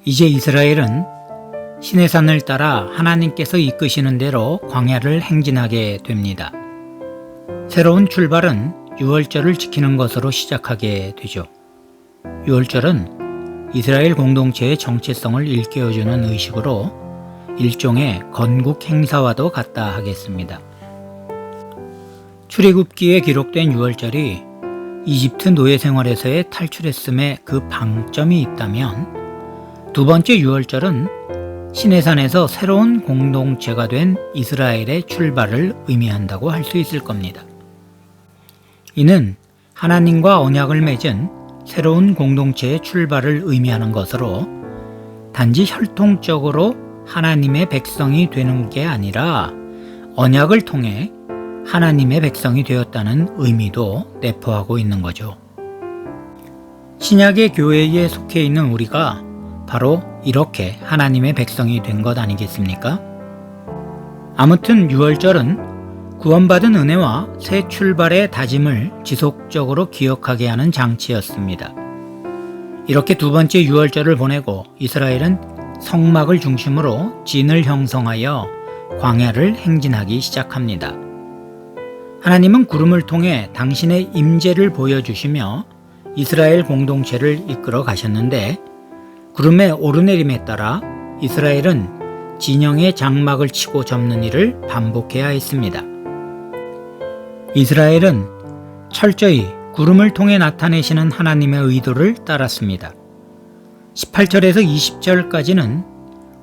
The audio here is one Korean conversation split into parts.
이제 이스라엘은 시내산을 따라 하나님께서 이끄시는 대로 광야를 행진하게 됩니다. 새로운 출발은 유월절을 지키는 것으로 시작하게 되죠. 유월절은 이스라엘 공동체의 정체성을 일깨워주는 의식으로 일종의 건국 행사와도 같다 하겠습니다. 출애굽기에 기록된 유월절이 이집트 노예 생활에서의 탈출했음에 그 방점이 있다면, 두 번째 유월절은 시내산에서 새로운 공동체가 된 이스라엘의 출발을 의미한다고 할 수 있을 겁니다. 이는 하나님과 언약을 맺은 새로운 공동체의 출발을 의미하는 것으로, 단지 혈통적으로 하나님의 백성이 되는 게 아니라 언약을 통해 하나님의 백성이 되었다는 의미도 내포하고 있는 거죠. 신약의 교회에 속해 있는 우리가 바로 이렇게 하나님의 백성이 된 것 아니겠습니까? 아무튼 유월절은 구원받은 은혜와 새 출발의 다짐을 지속적으로 기억하게 하는 장치였습니다. 이렇게 두 번째 유월절을 보내고 이스라엘은 성막을 중심으로 진을 형성하여 광야를 행진하기 시작합니다. 하나님은 구름을 통해 당신의 임재를 보여주시며 이스라엘 공동체를 이끌어 가셨는데, 구름의 오르내림에 따라 이스라엘은 진영의 장막을 치고 접는 일을 반복해야 했습니다. 이스라엘은 철저히 구름을 통해 나타내시는 하나님의 의도를 따랐습니다. 18절에서 20절까지는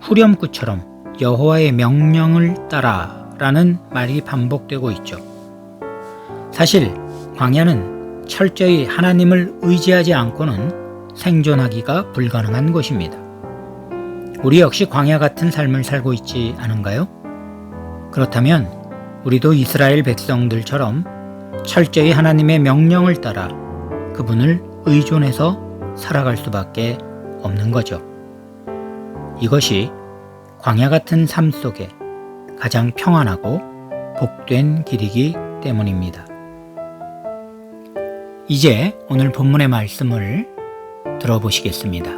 후렴구처럼 여호와의 명령을 따라 라는 말이 반복되고 있죠. 사실 광야는 철저히 하나님을 의지하지 않고는 생존하기가 불가능한 곳입니다. 우리 역시 광야 같은 삶을 살고 있지 않은가요? 그렇다면 우리도 이스라엘 백성들처럼 철저히 하나님의 명령을 따라 그분을 의존해서 살아갈 수밖에 없는 거죠. 이것이 광야 같은 삶 속에 가장 평안하고 복된 길이기 때문입니다. 이제 오늘 본문의 말씀을 들어보시겠습니다.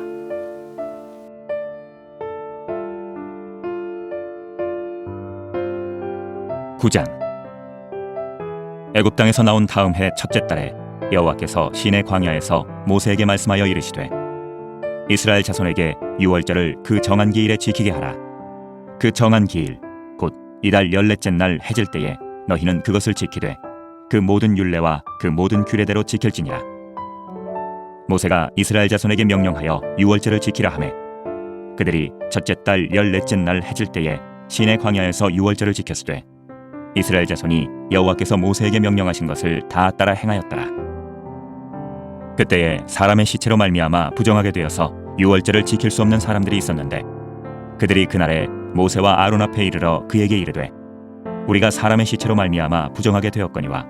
구장. 애굽 땅에서 나온 다음 해 첫째 달에 여호와께서 시내 광야에서 모세에게 말씀하여 이르시되, 이스라엘 자손에게 유월절을 그 정한 기일에 지키게 하라. 그 정한 기일 곧 이달 14째 날 해질 때에 너희는 그것을 지키되 그 모든 율례와 그 모든 규례대로 지킬지니라. 모세가 이스라엘 자손에게 명령하여 유월절을 지키라 하매, 그들이 첫째 달 14째 날 해질 때에 시내 광야에서 유월절을 지켰으되, 이스라엘 자손이 여호와께서 모세에게 명령하신 것을 다 따라 행하였더라. 그때에 사람의 시체로 말미암아 부정하게 되어서 유월절을 지킬 수 없는 사람들이 있었는데, 그들이 그날에 모세와 아론 앞에 이르러 그에게 이르되, 우리가 사람의 시체로 말미암아 부정하게 되었거니와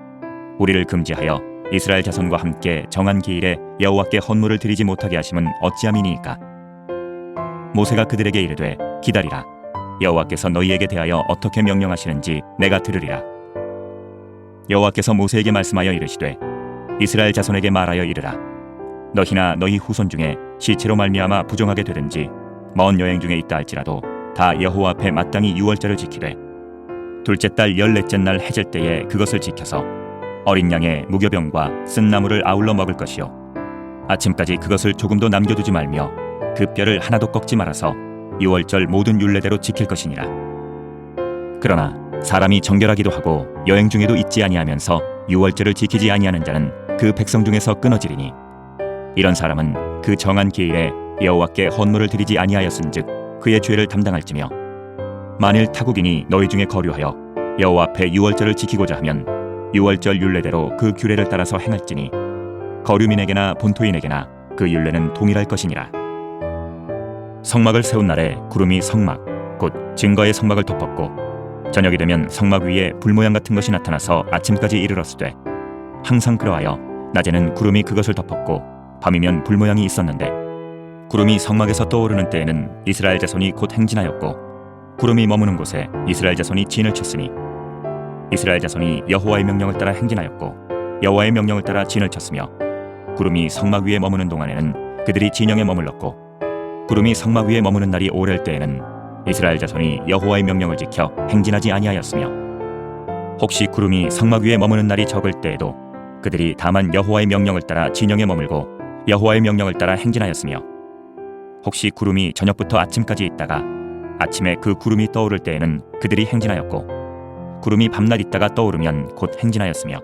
우리를 금지하여 이스라엘 자손과 함께 정한 기일에 여호와께 헌물을 드리지 못하게 하심은 어찌함이니이까? 모세가 그들에게 이르되, 기다리라. 여호와께서 너희에게 대하여 어떻게 명령하시는지 내가 들으리라. 여호와께서 모세에게 말씀하여 이르시되, 이스라엘 자손에게 말하여 이르라. 너희나 너희 후손 중에 시체로 말미암아 부정하게 되든지 먼 여행 중에 있다 할지라도 다 여호와 앞에 마땅히 유월절을 지키되, 둘째 달 14째 날 해질 때에 그것을 지켜서 어린 양의 무교병과 쓴 나물을 아울러 먹을 것이요, 아침까지 그것을 조금도 남겨두지 말며 그 뼈를 하나도 꺾지 말아서 유월절 모든 율례대로 지킬 것이니라. 그러나 사람이 정결하기도 하고 여행 중에도 있지 아니하면서 유월절을 지키지 아니하는 자는 그 백성 중에서 끊어지리니, 이런 사람은 그 정한 기일에 여호와께 헌물을 드리지 아니하였은즉 그의 죄를 담당할지며, 만일 타국인이 너희 중에 거류하여 여호와 앞에 유월절을 지키고자 하면 유월절 율례대로 그 규례를 따라서 행할지니, 거류민에게나 본토인에게나 그 율례는 동일할 것이니라. 성막을 세운 날에 구름이 성막 곧 증거의 성막을 덮었고, 저녁이 되면 성막 위에 불 모양 같은 것이 나타나서 아침까지 이르렀으되, 항상 그러하여 낮에는 구름이 그것을 덮었고 밤이면 불 모양이 있었는데, 구름이 성막에서 떠오르는 때에는 이스라엘 자손이 곧 행진하였고, 구름이 머무는 곳에 이스라엘 자손이 진을 쳤으니, 이스라엘 자손이 여호와의 명령을 따라 행진하였고 여호와의 명령을 따라 진을 쳤으며, 구름이 성막 위에 머무는 동안에는 그들이 진영에 머물렀고, 구름이 성막 위에 머무는 날이 오랠 때에는 이스라엘 자손이 여호와의 명령을 지켜 행진하지 아니하였으며 혹시 구름이 성막 위에 머무는 날이 적을 때에도 그들이 다만 여호와의 명령을 따라 진영에 머물고 여호와의 명령을 따라 행진하였으며 혹시 구름이 저녁부터 아침까지 있다가 아침에 그 구름이 떠오를 때에는 그들이 행진하였고 구름이 밤낮 있다가 떠오르면 곧 행진하였으며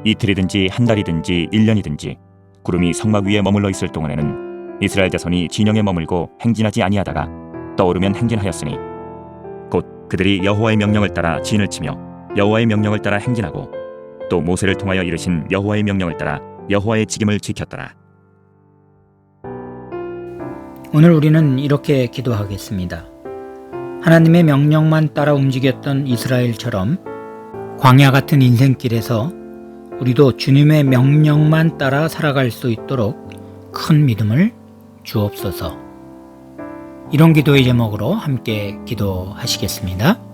이틀이든지 한 달이든지 1년이든지 구름이 성막 위에 머물러 있을 동안에는 이스라엘 자손이 진영에 머물고 행진하지 아니하다가 떠오르면 행진하였으니 곧 그들이 여호와의 명령을 따라 진을 치며 여호와의 명령을 따라 행진하고 또 모세를 통하여 이르신 여호와의 명령을 따라 여호와의 직임을 지켰더라. 오늘 우리는 이렇게 기도하겠습니다. 하나님의 명령만 따라 움직였던 이스라엘처럼 광야 같은 인생길에서 우리도 주님의 명령만 따라 살아갈 수 있도록 큰 믿음을 주옵소서. 이런 기도의 제목으로 함께 기도하시겠습니다.